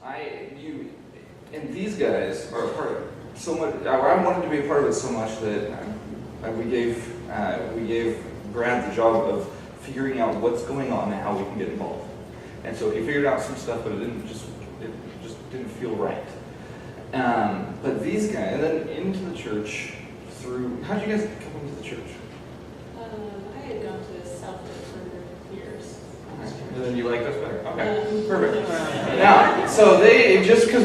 and these guys are a part of it so much. I wanted to be a part of it so much that we gave Brad the job of figuring out what's going on and how we can get involved. And so he figured out some stuff, but it just didn't feel right. But these guys, and then into the church through. How did you guys come into the church? I had gone to Southwood for years. And then you liked us better. Okay, perfect. Now, so they just because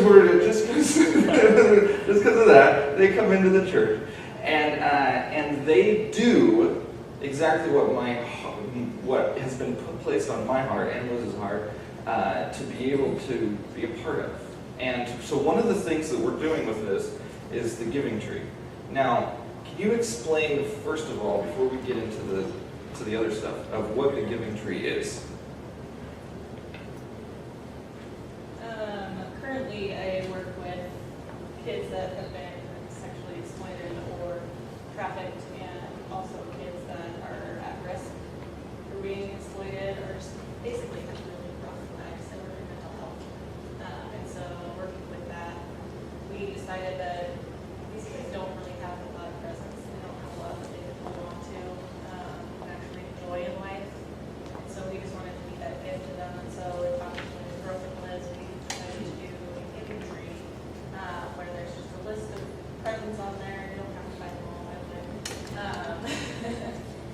of that, they come into the church, and they do exactly what has been placed on my heart and Liz's heart to be able to be a part of. And so one of the things that we're doing with this is the giving tree. Now, can you explain first of all, before we get into the other stuff, of what the giving tree is? Currently, I work with kids that have been sexually exploited or trafficked, and also kids that are at risk for being exploited or just basically have really rough lives and really mental health. And so, working with that, we decided that these kids don't really have a lot of presence. They don't have a lot that they can hold on to and actually enjoy in life. And so, we just wanted to be that gift to them. And so, we're talking with Growth and Liz, we decided to do a giving tree where there's just a list of presents on there. You don't have to buy them all, by the way.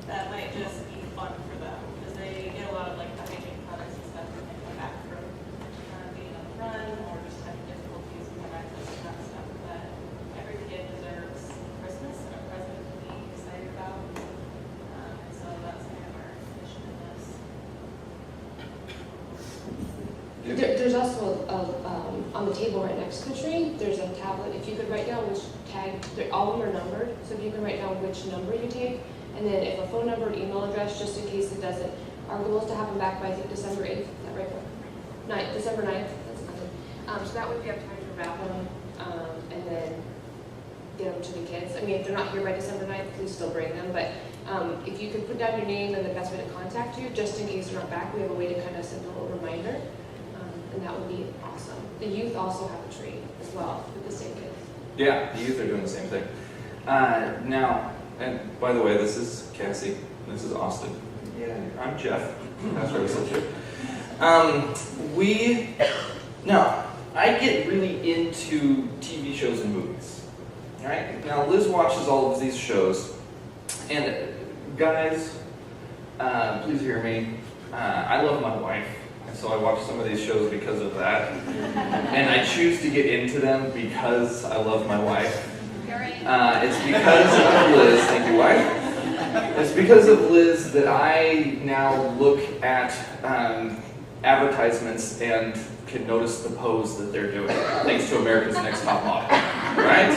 That might just be fun for them because they get a lot of like packaging products and stuff when they come back from being on the run or just having difficulties with access to that stuff. But every kid deserves Christmas and a present to be excited about. And so that's kind of our mission in this. There's also on the table right next to the tree, there's a tablet. If you could write down which tag, all of them are numbered, so if you can write down which number you take, and then if a phone number or email address, just in case it doesn't. Our goal is to have them back by, I think, December 8th. Is that right? December 9th. That's amazing. So that way we have time to wrap them and then get them to the kids. I mean, if they're not here by December 9th, please still bring them. But if you could put down your name and the best way to contact you, just in case they're not back, we have a way to kind of send a little reminder. And that would be awesome. The youth also have a tree as well with the same kids. Yeah, the youth are doing the same thing. Now, and by the way, this is Cassie. This is Austin. Yeah, I'm Jeff. That's what I said. Now, I get really into TV shows and movies. All right. Now, Liz watches all of these shows, and guys, please hear me. I love my wife. So I watch some of these shows because of that. And I choose to get into them because I love my wife. It's because of Liz, thank you, wife. It's because of Liz that I now look at advertisements and can notice the pose that they're doing, thanks to America's Next Top Model, right?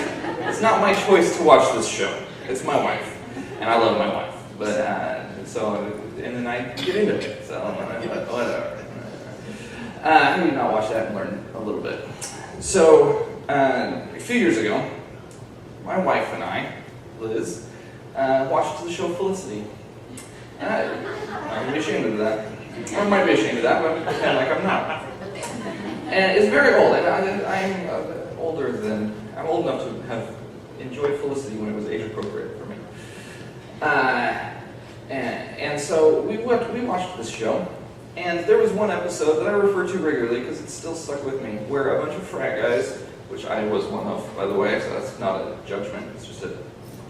It's not my choice to watch this show. It's my wife, and I love my wife. But and then I get into it, so whatever. How do you not watch that and learn a little bit? So, a few years ago, my wife and I, Liz, watched the show Felicity. I'm going to be ashamed of that. Or I might be ashamed of that, but pretend like I'm not. And it's very old, and I'm old enough to have enjoyed Felicity when it was age appropriate for me. And so we watched this show. And there was one episode that I refer to regularly because it's still stuck with me, where a bunch of frat guys, which I was one of, by the way, so that's not a judgment, it's just a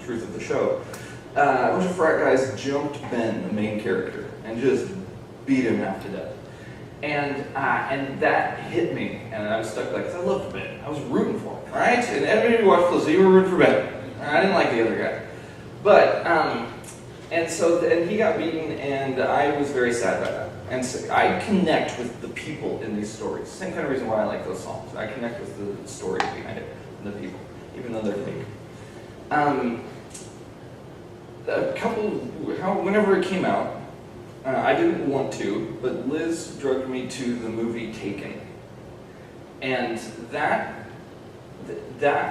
truth of the show. A bunch of frat guys jumped Ben, the main character, and just beat him half to death. And that hit me, and I was stuck like, because I loved Ben. I was rooting for him, right? And everybody who watched Felicity, you were rooting for Ben. I didn't like the other guy. But, and he got beaten, and I was very sad by that. And so I connect with the people in these stories. Same kind of reason why I like those songs. I connect with the stories behind it and the people, even though they're fake. Whenever it came out, I didn't want to, but Liz drugged me to the movie Taken. And that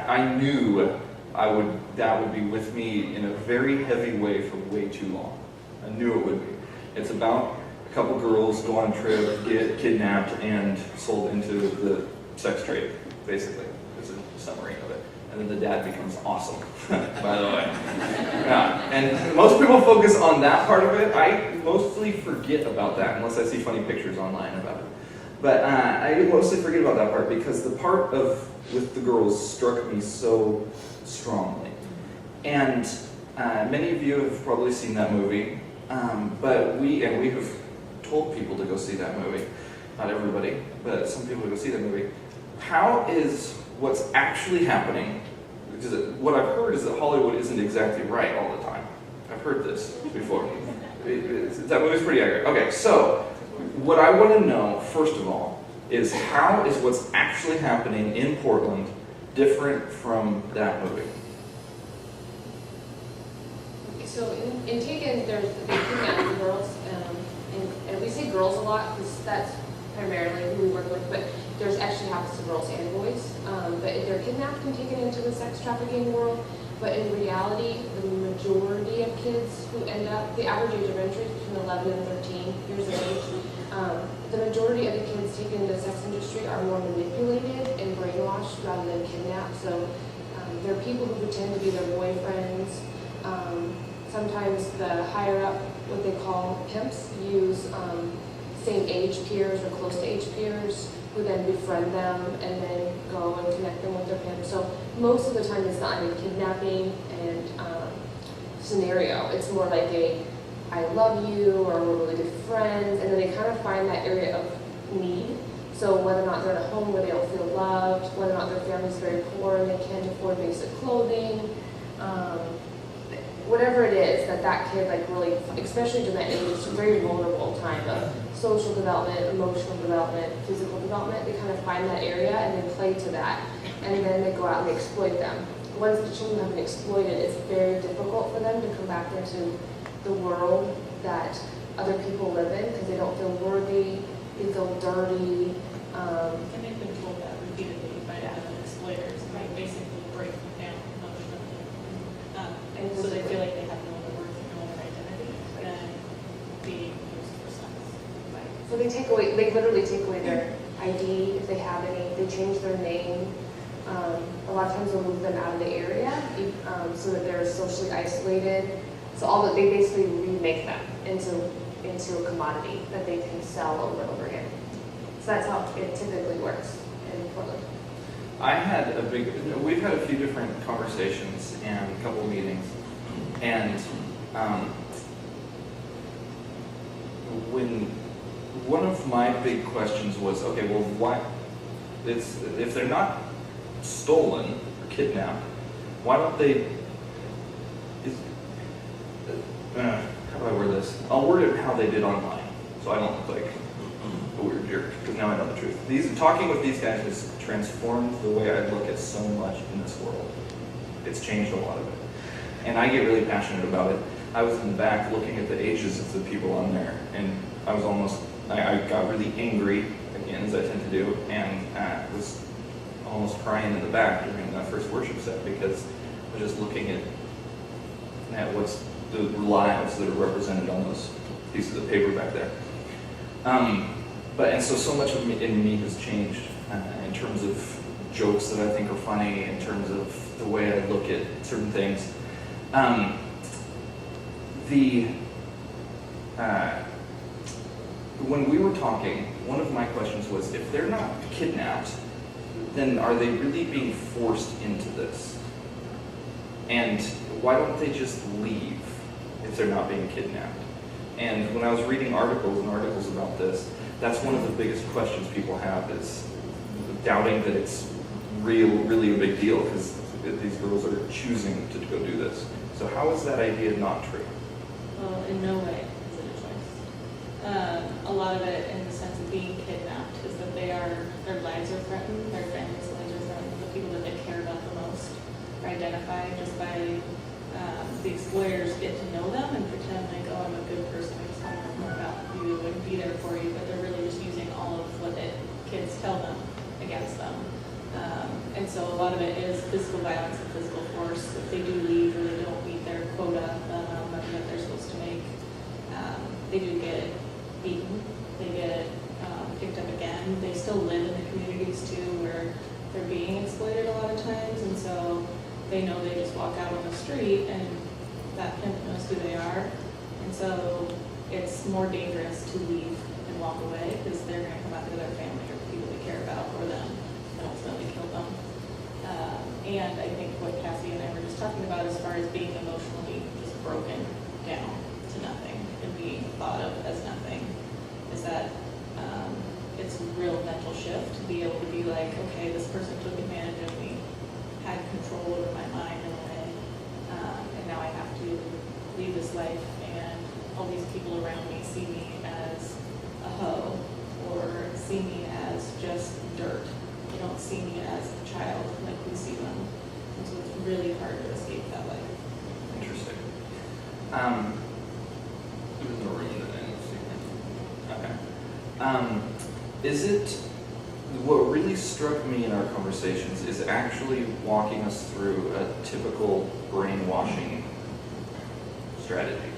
I knew that would be with me in a very heavy way for way too long. I knew it would be. It's about a couple girls go on a trip, get kidnapped, and sold into the sex trade, basically, is a summary of it. And then the dad becomes awesome, by the way. Yeah. And most people focus on that part of it. I mostly forget about that, unless I see funny pictures online about it. But I mostly forget about that part because the part of with the girls struck me so strongly. And many of you have probably seen that movie, but we have told people to go see that movie. Not everybody, but some people to go see that movie. How is what's actually happening? Because what I've heard is that Hollywood isn't exactly right all the time. I've heard this before. That movie's pretty accurate. Okay, so what I want to know, first of all, is how is what's actually happening in Portland different from that movie? So in Taken, they kidnap the girls, and we say girls a lot because that's primarily who we work with, but there's actually happens to girls and boys. But they're kidnapped and taken into the sex trafficking world. But in reality, the majority of kids who end up, the average age of entry is between 11 and 13 years of age. The majority of the kids taken into the sex industry are more manipulated and brainwashed rather than kidnapped. So they're people who pretend to be their boyfriends. Sometimes the higher up, what they call pimps, use same age peers or close to age peers who then befriend them and then go and connect them with their pimps. So most of the time it's not a kidnapping and scenario. It's more like a I love you or we're really good friends, and then they kind of find that area of need. So whether or not they're in a home where they don't feel loved, whether or not their family's very poor and they can't afford basic clothing, whatever it is that kid like really, especially during that age, it's a very vulnerable time of social development, emotional development, physical development. They kind of find that area and they play to that, and then they go out and they exploit them. Once the children have been exploited, it's very difficult for them to come back into the world that other people live in because they don't feel worthy, they feel dirty. And they've been told that repeatedly by other exploiters, and they basically break them down emotionally. And so they feel like they have no other worth, no other identity than being used for sex. So they literally take away their ID if they have any, they change their name. A lot of times they'll move them out of the area so that they're socially isolated. So they basically remake them into a commodity that they can sell over and over again. So that's how it typically works in Portland. We've had a few different conversations and a couple of meetings, and when one of my big questions was, okay, well, why, if they're not stolen or kidnapped, why don't they, how do I word this? I'll word it how they did online, so I don't look like a weird jerk, because now I know the truth. Talking with these guys has transformed the way I look at so much in this world. It's changed a lot of it. And I get really passionate about it. I was in the back looking at the ages of the people on there, and I got really angry, again, as I tend to do, and was almost crying in the back during that first worship set because I was just looking at what's the lives that are represented on those pieces of paper back there. So much of me, in me has changed in terms of jokes that I think are funny, in terms of the way I look at certain things. When we were talking, one of my questions was, if they're not kidnapped, then are they really being forced into this? And why don't they just leave if they're not being kidnapped? And when I was reading articles about this, that's one of the biggest questions people have, is doubting that it's really a big deal because these girls are choosing to go do this. So how is that idea not true? Well, in no way is it a choice. A lot of it, in the sense of being kidnapped, is that their lives are threatened, their families' lives are threatened, the people that they care about the most are identified just by the exploiters get to know them and pretend like, oh, I'm a good person, I just want to know more about you and be there for you, but they're really just using all of what the kids tell them against them. And so a lot of it is physical violence and physical force. If they do leave or they don't meet their quota, the amount of money that they're supposed to make, they do get beaten, they get picked up again. They still live in the communities too where they're being exploited a lot of times, and so they know they just walk out on the street and that pimp knows who they are. And so it's more dangerous to leave and walk away because they're going to come after their family or the people they care about or them and ultimately kill them. And I think what Cassie and I were just talking about as far as being emotionally just broken down to nothing and being thought of as nothing is that it's a real mental shift to be able to be like, okay, this person took advantage of me, had control over my mind in a way, and now I have to leave this life and all these people around me see me as a hoe or see me as just dirt. They don't see me as a child like we see them. And so it's really hard to escape that life. Interesting. Who's in the room today? Okay. Is it, what really struck me in our conversations is actually walking us through a typical brainwashing strategy.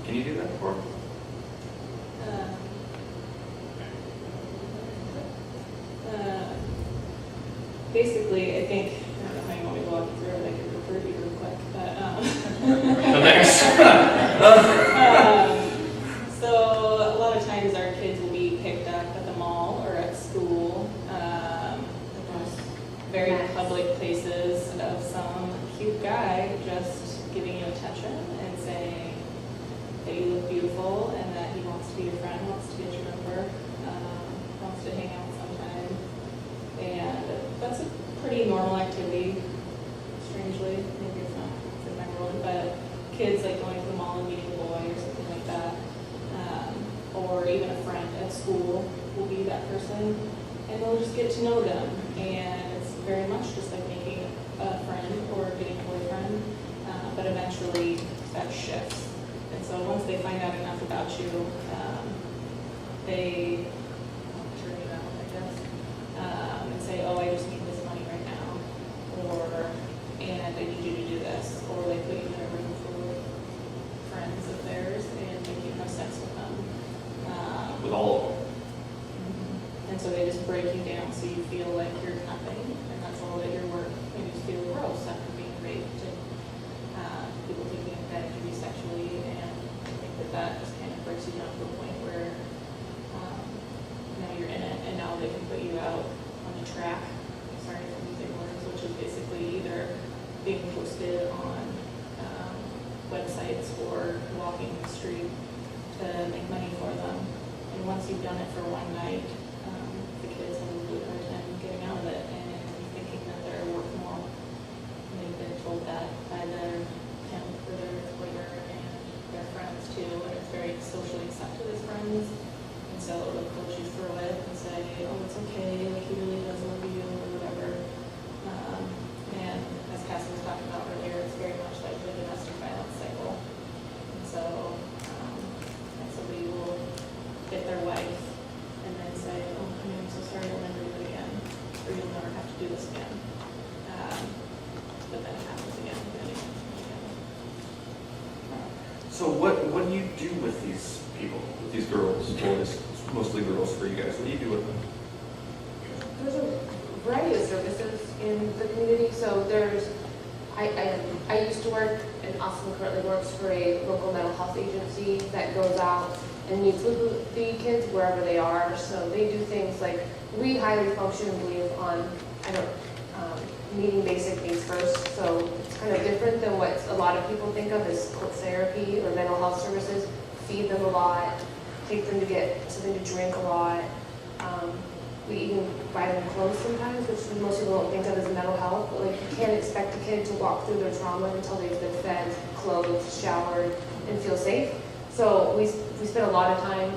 Can you do that for me? Basically, I think, I don't know how you want me to walk you through it, I could refer to you real quick, but, Thanks. so a lot of times our kids will be picked up at the mall or at school, at those very public places of some cute guy just giving you attention and saying that you look beautiful and that he wants to be your friend, wants to get your number, wants to hang out sometime. And that's a pretty normal activity, strangely. Maybe it's not in my world, but kids like going to the mall and meeting a boy or something like that. Or even a friend at school will be that person, and they'll just get to know them. And it's very much just like making a friend or getting a boyfriend, but eventually that shifts. And so once they find out enough about you, they turn you out, I guess, and say, oh, I just need this money right now, or, and I need you to do this, or they put you in a room full of friends of theirs and make you have sex with them. With all of them. And so they just break you down so you feel like you're nothing, and that's all that you're worth, and you just feel gross after being raped, and people taking advantage of you sexually, and I think that just kind of breaks you down to a point where now you're in it, and now they can put you out on the track, sorry for using words, which is basically either being posted on websites or walking the street to make money for them. And once you've done it for one night, the kids have a really hard time getting out of it and thinking that they're worth more. And they've been told that by their pimp or their exploiter and their friends too, and it's very socially accepted as friends. And so they'll coach you through it and say, oh, it's okay, like he really does love you or whatever. And as Cassie was talking about earlier, it's very much like the domestic violence cycle. And so somebody will hit their wife and then say, oh, honey, I'm so sorry, I'll never do it again, or you'll never have to do this again. But then it happens again, and again, and again. So what do you do with these people, with these girls, boys, mostly girls for you guys? What do you do with them? There's a variety of services in the community. So there's, I used to work, and Austin currently works for a local mental health agency that goes out and meets with the kids wherever they are. So they do things like, we highly function and believe on, meeting basic needs first. So it's kind of different than what a lot of people think of as therapy or mental health services. Feed them a lot, take them to get something to drink a lot. We even buy them clothes sometimes, which most people don't think of as mental health. But like, you can't expect a kid to walk through their trauma until they've been fed, clothed, showered, and feel safe. So we spend a lot of time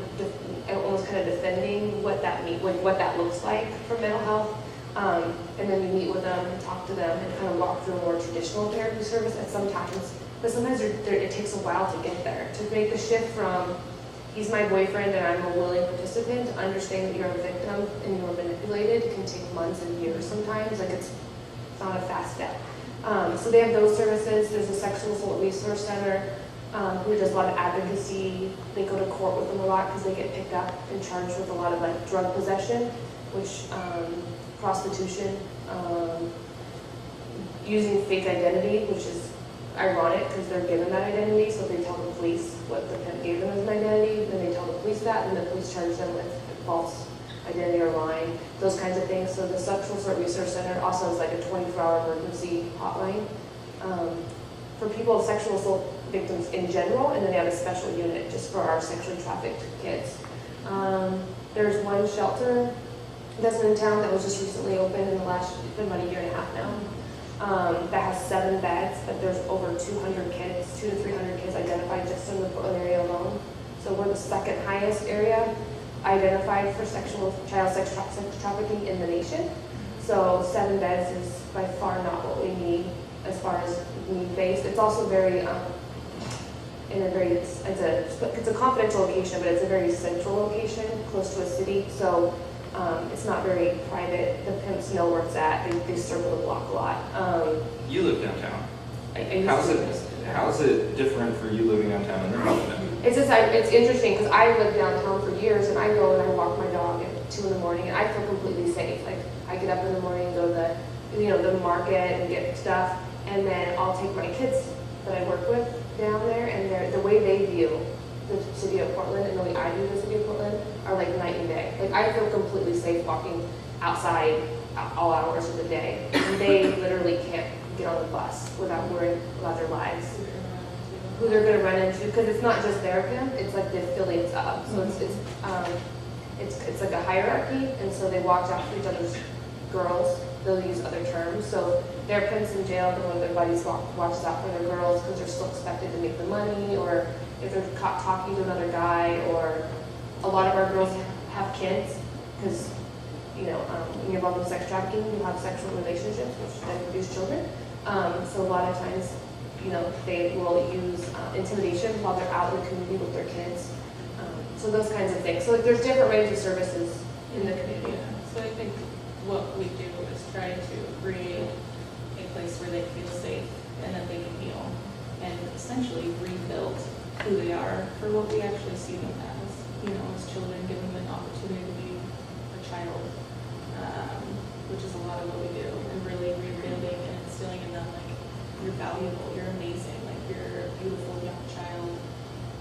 almost kind of defending what that what that looks like for mental health. And then we meet with them and talk to them and kind of walk through a more traditional therapy service. And sometimes it takes a while to get there, to make the shift from he's my boyfriend and I'm a willing participant, to understand that you're a victim and you were manipulated. It can take months and years sometimes. Like it's not a fast step. So they have those services. There's a sexual assault resource center. who does a lot of advocacy. They go to court with them a lot because they get picked up and charged with a lot of like drug possession, which prostitution, using fake identity, which is ironic because they're given that identity, so they tell the police what the pimp gave them as an identity, then they tell the police that, and the police charge them with false identity or lying, those kinds of things. So the Sexual Assault Resource Center also has like a 24-hour emergency hotline for people of sexual assault victims in general, and then they have a special unit just for our sexually trafficked kids. There's one shelter that's in town that was just recently opened in the last, it's been about a year and a half now. That has 7 beds, but there's over 200 kids, 200 to 300 kids identified just in the Portland area alone. So we're the second highest area identified for child sex trafficking in the nation. So 7 beds is by far not what we need as far as need-based. It's also very, it's a confidential location, but it's a very central location, close to a city. So it's not very private. The pimps know where it's at. They circle the block a lot. You live downtown. How's it different for you living downtown and then It's interesting because I lived downtown for years, and I go and I walk my dog at 2 in the morning, and I feel completely safe. Like I get up in the morning and go to the market and get stuff, and then I'll take my kids that I work with down there, and the way they view the city of Portland and the way I view the city of Portland are like night and day. Like I feel completely safe walking outside all hours of the day, and they literally can't get on the bus without worrying about their lives, who they're going to run into, because it's not just their pimp, it's like the affiliates of. So it's like a hierarchy, and so they watch out for each other's girls. They'll use other terms. So their pimps in jail, then one of their buddies watches out for their girls because they're still expected to make the money, or if they're caught talking to another guy, or a lot of our girls have kids because when you're involved in sex trafficking, you have sexual relationships which then produce children. So a lot of times, they will use intimidation while they're out in the community with their kids. So those kinds of things. So there's different range of services in the community. Yeah. So I think what we do is try to create a place where they feel safe and that they can heal, and essentially rebuild who they are for what we actually see them as. As children, give them an opportunity to be a child, which is a lot of what we do, and really rebuilding and instilling in them like you're valuable, you're amazing, like you're a beautiful young child,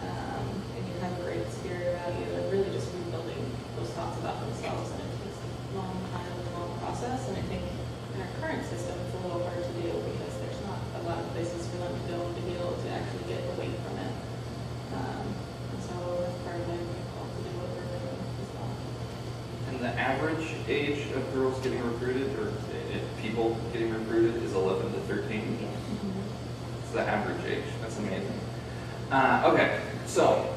and you have a great spirit about you, and really just rebuilding those thoughts about themselves. And it takes a long time and a long process, and I think in our current system it's a little hard to do because there's not a lot of places for them to go and to be able to actually get away from it. And so that's part of it, we call to do what we're doing as well. And the average age of girls getting recruited, or people getting recruited, is 11 to 13. It's the average age. That's amazing. Okay, so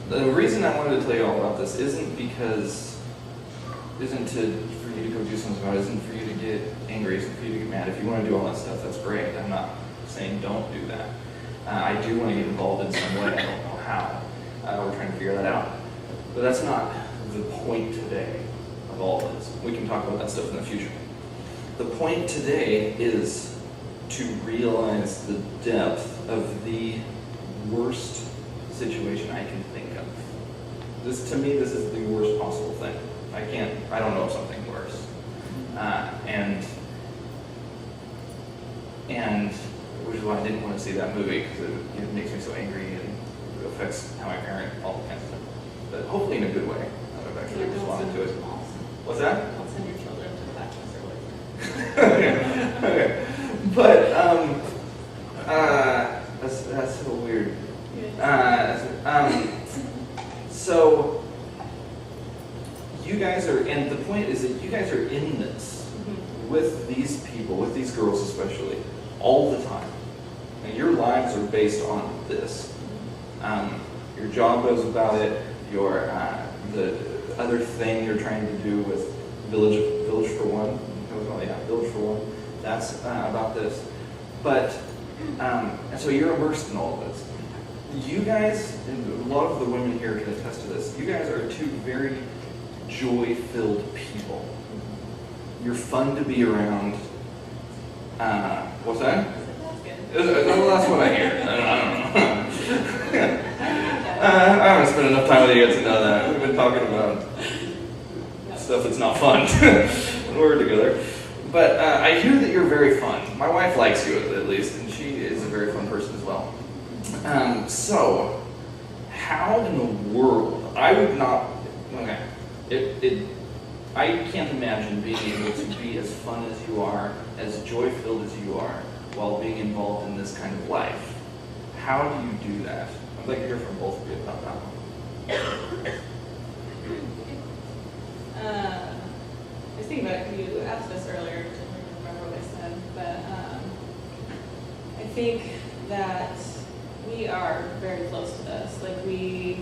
the reason I wanted to tell you all about this isn't for you to go do something about it, isn't for you to get angry, isn't for you to get mad. If you want to do all that stuff, that's great. I'm not saying don't do that. I do want to get involved in some way. I don't know how. We're trying to figure that out. But that's not the point today of all of this. We can talk about that stuff in the future. The point today is to realize the depth of the worst situation I can think of. To me, this is the worst possible thing. I don't know of something worse. And which is why I didn't want to see that movie, because it makes me so angry and it affects how I parent, all kinds of stuff. But hopefully in a good way. I've actually responded to it. What's that? Don't send your children to the bachelor's or Okay. But that's so weird. So you guys are, and the point is that you guys are in this with these people, with these girls especially, all the time. And your lives are based on this. Your job goes about it. Your the other thing you're trying to do with Village for One. Village for One. That's about this. But and so you're immersed in all of this. You guys, and a lot of the women here can attest to this. You guys are two very joy-filled people. You're fun to be around. What's that? That's good. Well, that's what I hear. I don't know. I haven't spent enough time with you yet to know that. We've been talking about stuff that's not fun when we're together. But I hear that you're very fun. My wife likes you at least, and she is a very fun person as well. So, how in the world? I would not. Okay, I can't imagine being able to be as fun as you are, as joy-filled as you are, while being involved in this kind of life. How do you do that? I'd like to hear from both of you about that one. I was thinking about it, you asked us earlier, I don't remember what I said, but I think that we are very close to this. Like, we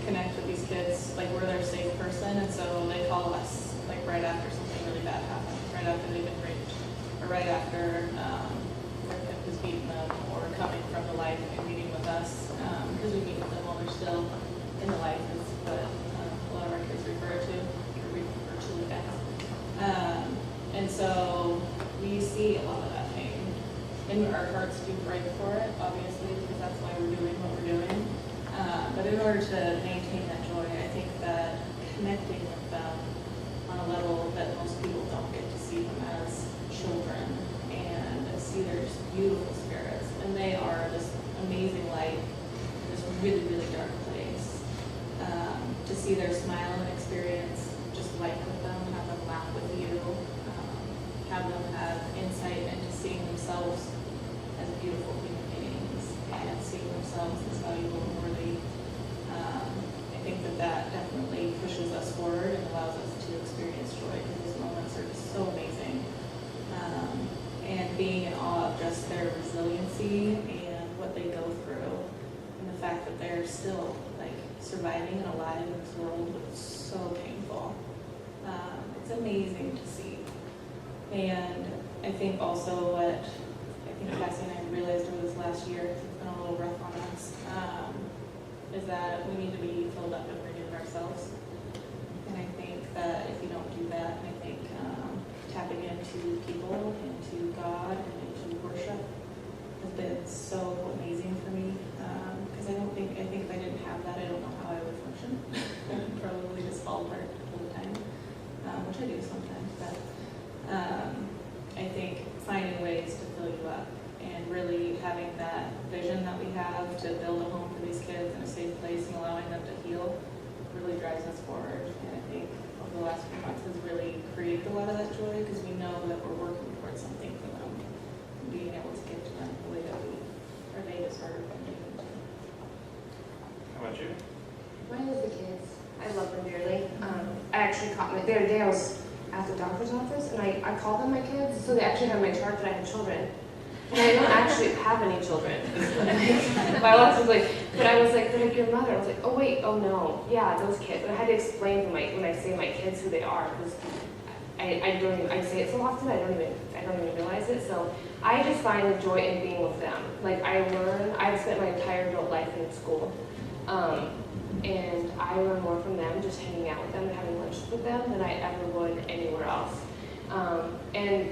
connect with these kids, like we're their safe person, and so they call us like right after something really bad happens, right after they've been raped, or right after their kid has beaten them, or coming from the life and meeting with us, because we meet with them while they're still in the life, is what a lot of our kids refer to it as. And so we see a lot of that pain, and our hearts do break for it, obviously, because that's why we're doing what we're doing. But in order to maintain that joy, I think that connecting with them on a level that most people don't get to see them as children and see their beautiful spirits. And they are this amazing light in this really, really dark place. To see their smile and experience just life with them, have them laugh with you, have them have insight into seeing themselves as beautiful human beings and seeing themselves as valuable and worthy. I think that definitely pushes us forward and allows us to experience joy, because those moments are just so amazing. And being in awe of just their resiliency and what they go through, and the fact that they're still like surviving and alive in this world that's so painful. It's amazing to see. And I think also what Cassie and I realized over this last year, it's been a little rough on us, is that we need to be filled up and renewed ourselves. And I think that if you don't do that, I think tapping into people, into God, and into worship has been so amazing for me. Because I think if I didn't have that, I don't know how I would function. I would probably just fall apart all the time, which I do sometimes. But I think finding ways to fill you up and really having that vision that we have to build a home for these kids in a safe place and allowing them to heal really drives us forward. And I think over the last few months has really created a lot of that joy, because we know that we're working towards something for them, and being able to give to them the way that they deserve and need them to. How about you? Mine is the kids. I love them dearly. I actually caught the other day I was at the doctor's office, and I called them my kids, so they actually have my chart that I have children. And I don't actually have any children. But I was like, they're like your mother. I was like, oh wait, oh no, yeah, those kids. And I had to explain to when I say my kids who they are, because I say it so often I don't even realize it. So I just find the joy in being with them. Like I've spent my entire adult life in school. And I learn more from them just hanging out with them and having lunch with them than I ever would anywhere else. And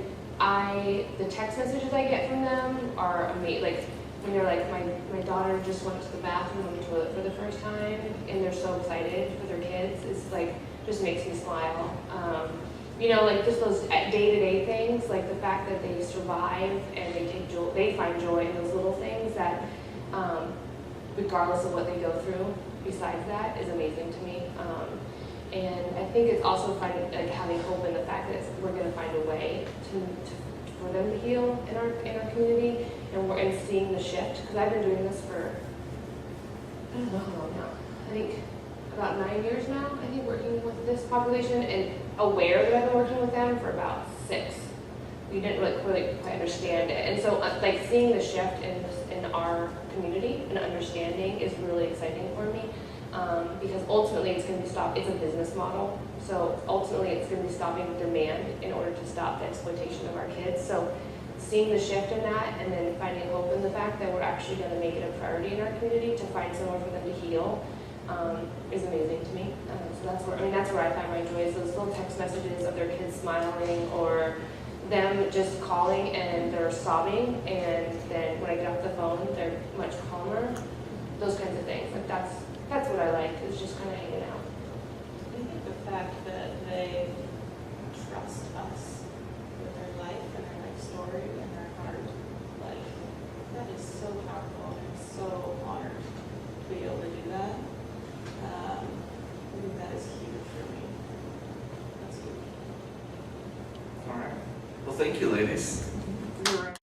the text messages I get from them are amazing. Like when they're like, my daughter just went to the bathroom on the toilet for the first time, and they're so excited for their kids. It's like just makes me smile. Like just those day-to-day things, like the fact that they survive and they find joy in those little things that, regardless of what they go through, besides that, is amazing to me. And I think it's also having hope in the fact that we're going to find a way for them to heal in our community, and seeing the shift. Because I've been doing this for, I don't know how long now. I think about 9 years now. I think working with this population, and aware that I've been working with them for about 6. We didn't really quite understand it, and so like seeing the shift in our community and understanding is really exciting for me. Because ultimately it's going to be it's a business model, so ultimately it's going to be stopping the demand in order to stop the exploitation of our kids. So seeing the shift in that, and then finding hope in the fact that we're actually going to make it a priority in our community to find somewhere for them to heal, is amazing to me. So that's where I find my joy, is those little text messages of their kids smiling, or them just calling and they're sobbing, and then when I get off the phone they're much calmer. Those kinds of things. Like that's like is just kind of hanging out. I think the fact that they trust us with their life and their life story and their heart, like, that is so powerful. I'm so honored to be able to do that. I think that is huge for me. That's huge. All right. Well, thank you, ladies.